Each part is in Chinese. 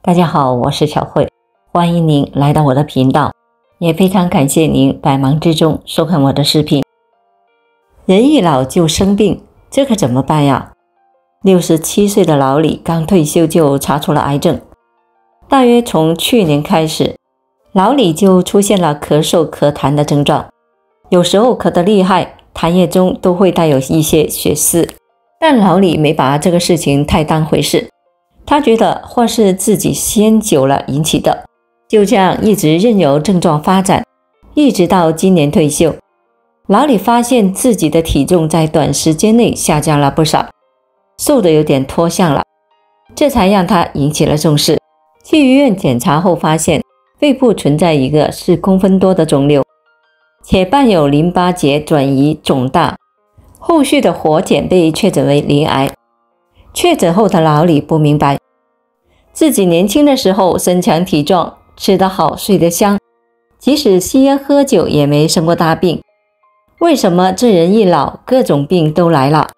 大家好，我是小慧，欢迎您来到我的频道，也非常感谢您百忙之中收看我的视频。人一老就生病，这可怎么办呀？67岁的老李刚退休就查出了癌症，大约从去年开始，老李就出现了咳嗽咳痰的症状，有时候咳得厉害，痰液中都会带有一些血丝，但老李没把这个事情太当回事，他觉得或是自己先久了引起的，就这样一直任由症状发展，一直到今年退休。老李发现自己的体重在短时间内下降了不少，瘦得有点脱相了，这才让他引起了重视。去医院检查后发现肺部存在一个4公分多的肿瘤，且伴有淋巴结转移肿大，后续的活检被确诊为鳞癌。确诊后的老李不明白，自己年轻的时候身强体壮，吃得好睡得香，即使吸烟喝酒也没生过大病，为什么这人一老各种病都来了？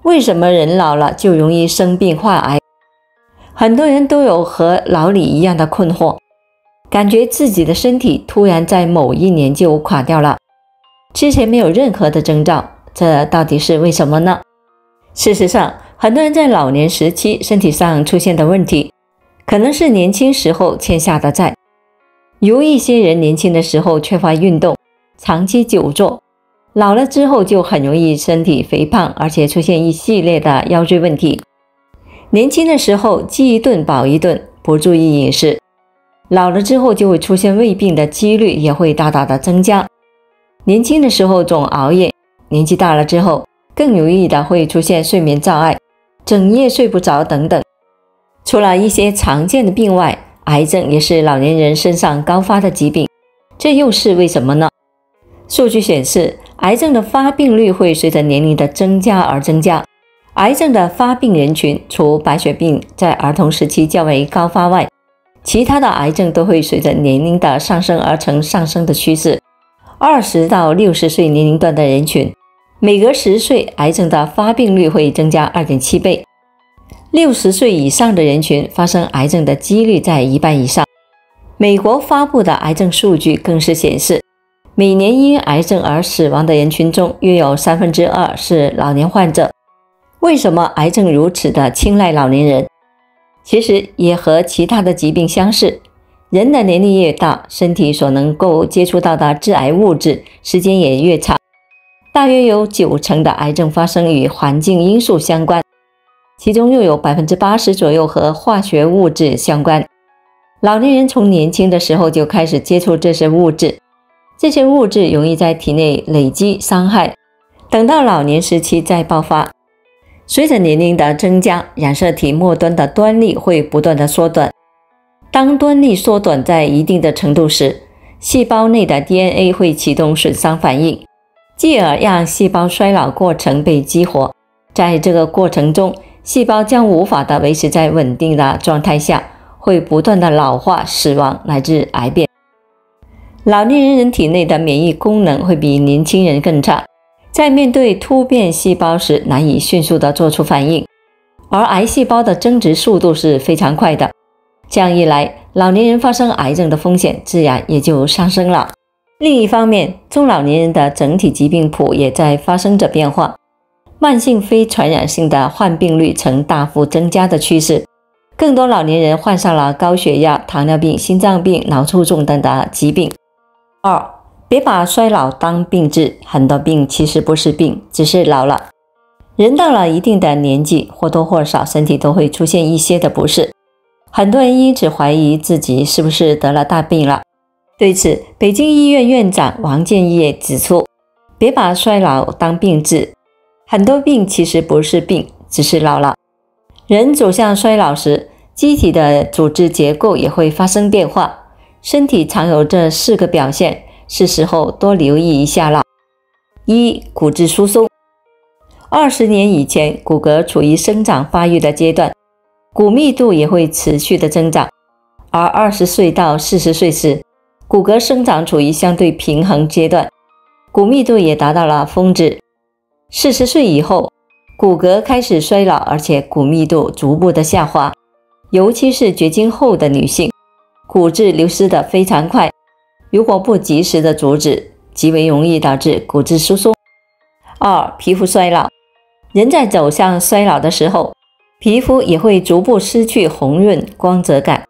为什么人老了就容易生病患癌？很多人都有和老李一样的困惑，感觉自己的身体突然在某一年就垮掉了，之前没有任何的征兆，这到底是为什么呢？事实上，很多人在老年时期身体上出现的问题，可能是年轻时候欠下的债。有一些人年轻的时候缺乏运动，长期久坐，老了之后就很容易身体肥胖，而且出现一系列的腰椎问题。年轻的时候饥一顿饱一顿，不注意饮食，老了之后就会出现胃病的几率也会大大的增加。年轻的时候总熬夜，年纪大了之后更容易的会出现睡眠障碍，整夜睡不着等等。除了一些常见的病外，癌症也是老年人身上高发的疾病，这又是为什么呢？数据显示，癌症的发病率会随着年龄的增加而增加。癌症的发病人群除白血病在儿童时期较为高发外，其他的癌症都会随着年龄的上升而呈上升的趋势。20到60岁年龄段的人群，每隔10岁癌症的发病率会增加 2.7 倍，60岁以上的人群发生癌症的几率在1半以上。美国发布的癌症数据更是显示，每年因癌症而死亡的人群中约有2/3是老年患者。为什么癌症如此的青睐老年人？其实也和其他的疾病相似，人的年龄越大，身体所能够接触到的致癌物质时间也越长，大约有90%的癌症发生与环境因素相关，其中又有 80% 左右和化学物质相关。老年人从年轻的时候就开始接触这些物质，这些物质容易在体内累积伤害，等到老年时期再爆发。随着年龄的增加，染色体末端的端粒会不断的缩短，当端粒缩短在一定的程度时，细胞内的 DNA 会启动损伤反应，继而让细胞衰老过程被激活。在这个过程中，细胞将无法的维持在稳定的状态下，会不断的老化、死亡乃至癌变。老年人体内的免疫功能会比年轻人更差，在面对突变细胞时难以迅速的做出反应，而癌细胞的增殖速度是非常快的。这样一来，老年人发生癌症的风险自然也就上升了。另一方面，中老年人的整体疾病谱也在发生着变化，慢性非传染性的患病率呈大幅增加的趋势，更多老年人患上了高血压、糖尿病、心脏病、脑卒中等的疾病。别把衰老当病治，很多病其实不是病，只是老了。人到了一定的年纪，或多或少身体都会出现一些的不适，很多人因此怀疑自己是不是得了大病了。对此，北京医院院长王建业指出，别把衰老当病治，很多病其实不是病，只是老了。人走向衰老时，机体的组织结构也会发生变化，身体常有这4个表现，是时候多留意一下了。骨质疏松。20年以前，骨骼处于生长发育的阶段，骨密度也会持续的增长，而20岁到40岁时，骨骼生长处于相对平衡阶段，骨密度也达到了峰值。40岁以后，骨骼开始衰老，而且骨密度逐步的下滑，尤其是绝经后的女性，骨质流失得非常快，如果不及时的阻止，极为容易导致骨质疏松。2. 皮肤衰老。人在走向衰老的时候，皮肤也会逐步失去红润光泽感，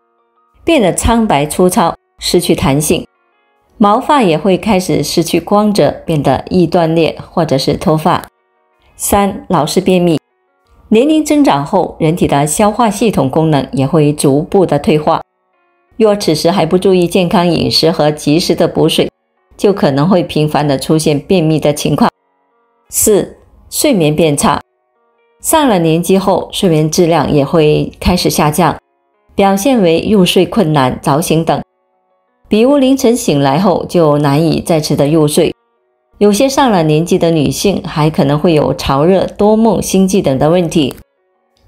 变得苍白粗糙，失去弹性，毛发也会开始失去光泽，变得易断裂或者是脱发。3. 老是便秘。年龄增长后，人体的消化系统功能也会逐步的退化，若此时还不注意健康饮食和及时的补水，就可能会频繁的出现便秘的情况。4. 睡眠变差。上了年纪后，睡眠质量也会开始下降，表现为入睡困难、早醒等，比如凌晨醒来后就难以再次的入睡。有些上了年纪的女性还可能会有潮热、多梦、心悸等的问题，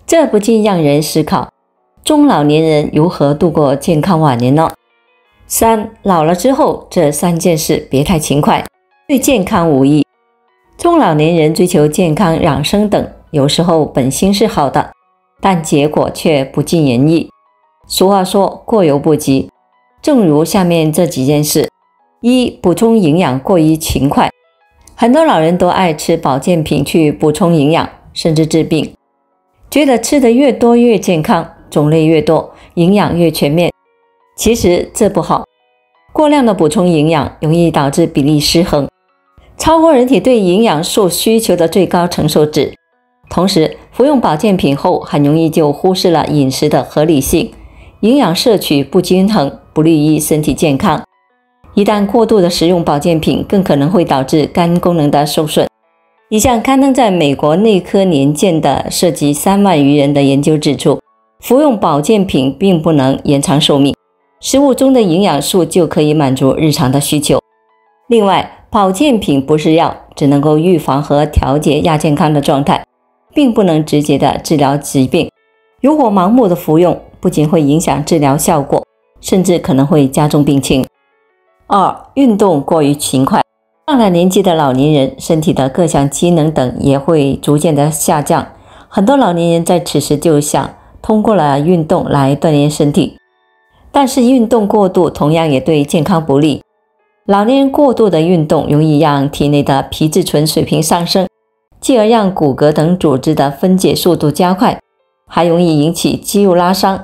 这不禁让人思考，中老年人如何度过健康晚年呢？3. 老了之后，这3件事别太勤快，对健康无益。中老年人追求健康、养生等，有时候本心是好的，但结果却不尽人意。俗话说过犹不及，正如下面这几件事。1. 补充营养过于勤快。很多老人都爱吃保健品去补充营养，甚至治病，觉得吃得越多越健康，种类越多，营养越全面。其实这不好，过量的补充营养容易导致比例失衡，超过人体对营养素需求的最高承受值。同时，服用保健品后，很容易就忽视了饮食的合理性，营养摄取不均衡，不利于身体健康。一旦过度的食用保健品，更可能会导致肝功能的受损。一项刊登在美国内科年鉴的涉及3万余人的研究指出，服用保健品并不能延长寿命，食物中的营养素就可以满足日常的需求。另外，保健品不是药，只能够预防和调节亚健康的状态，并不能直接的治疗疾病。如果盲目的服用，不仅会影响治疗效果，甚至可能会加重病情。2. 运动过于勤快。上了年纪的老年人，身体的各项机能等也会逐渐的下降，很多老年人在此时就想通过了运动来锻炼身体，但是运动过度同样也对健康不利。老年人过度的运动容易让体内的皮质醇水平上升，继而让骨骼等组织的分解速度加快，还容易引起肌肉拉伤。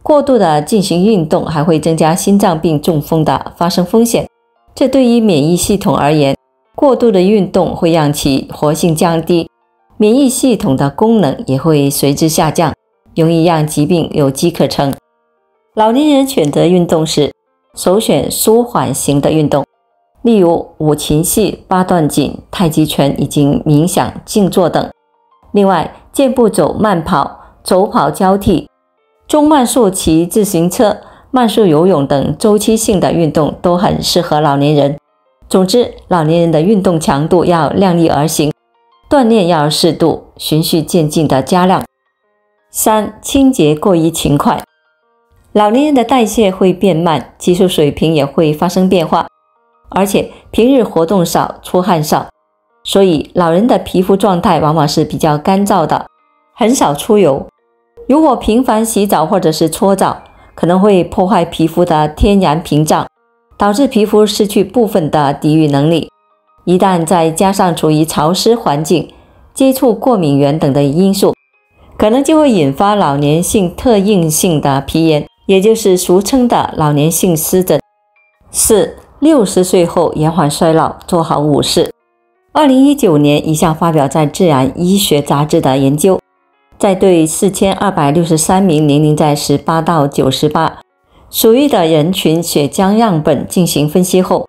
过度的进行运动还会增加心脏病、中风的发生风险。这对于免疫系统而言，过度的运动会让其活性降低，免疫系统的功能也会随之下降，容易让疾病有机可乘。老年人选择运动时，首选舒缓型的运动，例如五禽戏、八段锦、太极拳以及冥想、静坐等。另外，健步走、慢跑、走跑交替、中慢速骑自行车、慢速游泳等周期性的运动都很适合老年人。总之，老年人的运动强度要量力而行，锻炼要适度，循序渐进的加量。3. 清洁过于勤快。老年人的代谢会变慢，激素水平也会发生变化，而且平日活动少，出汗少，所以老人的皮肤状态往往是比较干燥的，很少出油。如果频繁洗澡或者是搓澡，可能会破坏皮肤的天然屏障，导致皮肤失去部分的抵御能力。一旦再加上处于潮湿环境、接触过敏源等的因素，可能就会引发老年性特应性的皮炎，也就是俗称的老年性湿疹。4. 60岁后延缓衰老，做好5事。2019年一项发表在《自然医学杂志》的研究，在对4263名年龄在18到98属于的人群血浆样本进行分析后，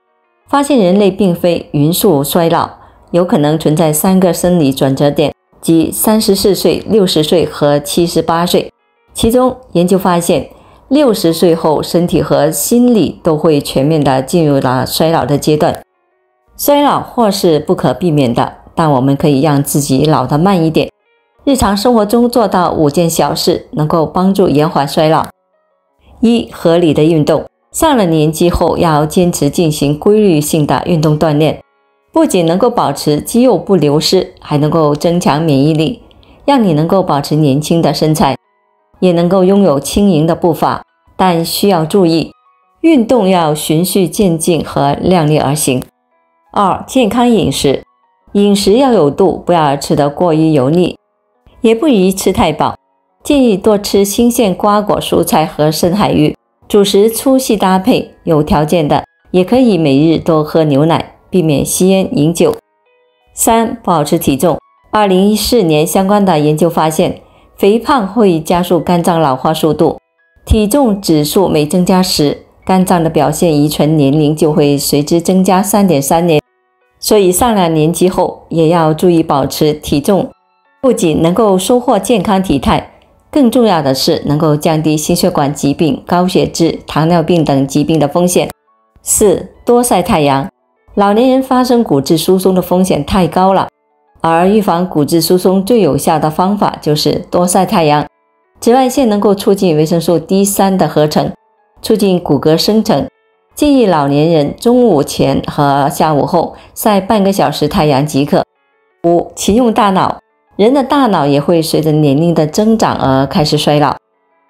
发现人类并非匀速衰老，有可能存在3个生理转折点，即34岁、60岁和78岁。其中研究发现，60岁后身体和心理都会全面的进入了衰老的阶段。衰老或是不可避免的，但我们可以让自己老得慢一点。日常生活中做到5件小事，能够帮助延缓衰老。1. 合理的运动。上了年纪后要坚持进行规律性的运动锻炼，不仅能够保持肌肉不流失，还能够增强免疫力，让你能够保持年轻的身材。也能够拥有轻盈的步伐，但需要注意，运动要循序渐进和量力而行。2、健康饮食，饮食要有度，不要吃得过于油腻，也不宜吃太饱，建议多吃新鲜瓜果蔬菜和深海鱼，主食粗细搭配，有条件的也可以每日多喝牛奶，避免吸烟饮酒。3、保持体重。2014年相关的研究发现，肥胖会加速肝脏老化速度，体重指数每增加10，肝脏的表现遗传年龄就会随之增加 3.3 年，所以上了年纪后也要注意保持体重，不仅能够收获健康体态，更重要的是能够降低心血管疾病、高血脂、糖尿病等疾病的风险。4、多晒太阳。老年人发生骨质疏松的风险太高了，而预防骨质疏松最有效的方法就是多晒太阳。紫外线能够促进维生素 D3 的合成，促进骨骼生成，建议老年人中午前和下午后晒半个小时太阳即可。5、勤用大脑。人的大脑也会随着年龄的增长而开始衰老，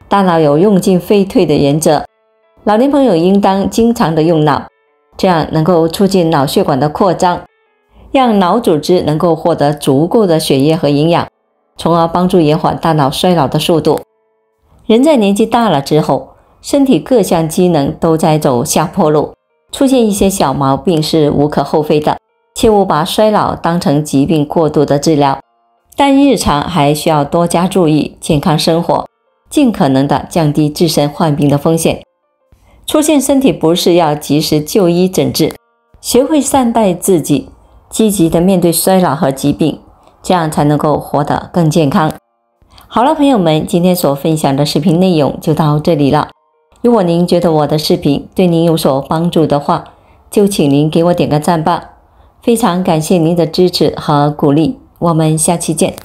大脑有用进废退的原则，老年朋友应当经常的用脑，这样能够促进脑血管的扩张，让脑组织能够获得足够的血液和营养，从而帮助延缓大脑衰老的速度。人在年纪大了之后，身体各项机能都在走下坡路，出现一些小毛病是无可厚非的，切勿把衰老当成疾病过度的治疗，但日常还需要多加注意健康生活，尽可能的降低自身患病的风险。出现身体不适要及时就医诊治，学会善待自己，积极的面对衰老和疾病，这样才能够活得更健康。好了，朋友们，今天所分享的视频内容就到这里了。如果您觉得我的视频对您有所帮助的话，就请您给我点个赞吧，非常感谢您的支持和鼓励，我们下期见。